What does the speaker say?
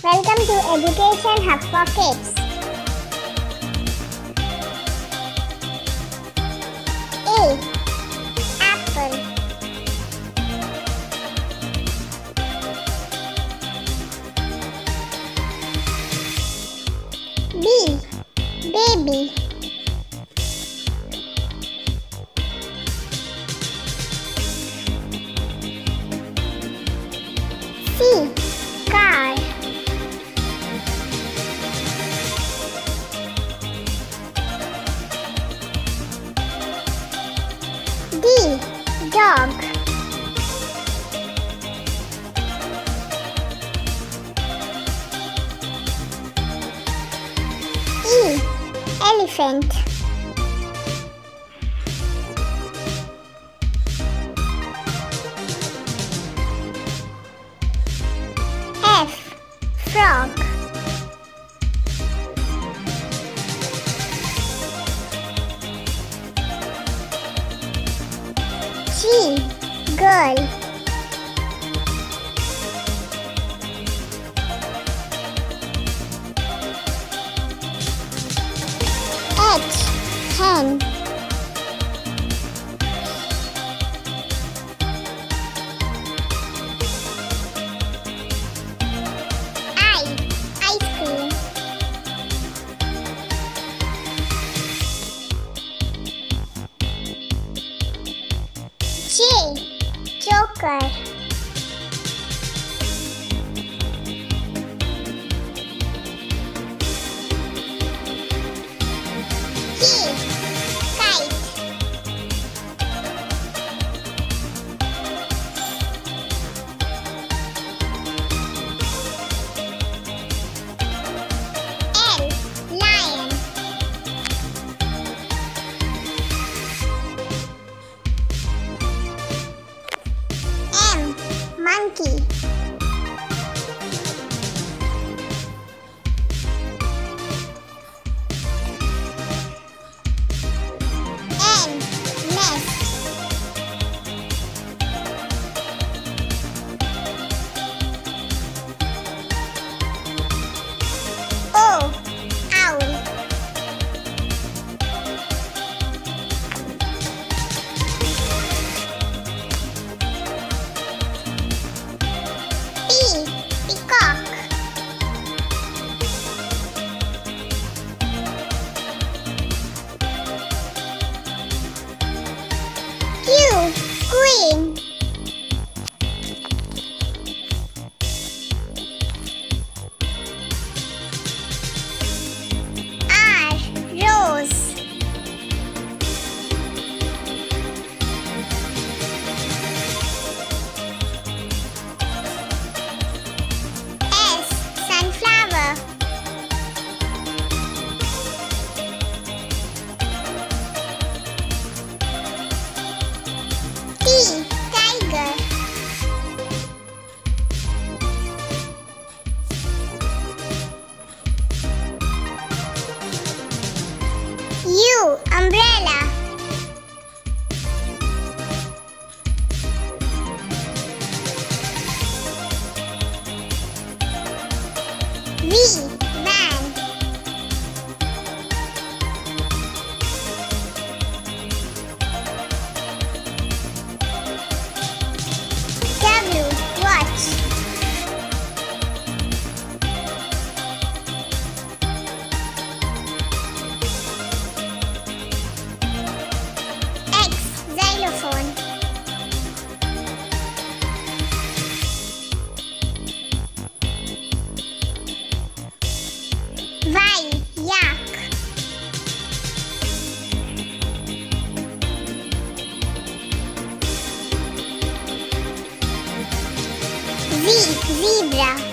Welcome to Education Hub for Kids. A. Apple. B. Baby. C. Car. D. Dog. E. Elephant. F. Frog. G. Girl. H. Hen. I. Ice cream. J. Joker. K. Kite. L. Lion. M. Monkey. N. Nest. O. Owl. P. Peacock. Q. Queen. R. Rose. S. Sunflower. T. Tiger. U. Umbrella. V. Van. W. Watch. X. Xylophone. Y. Yak. Z. Zebra.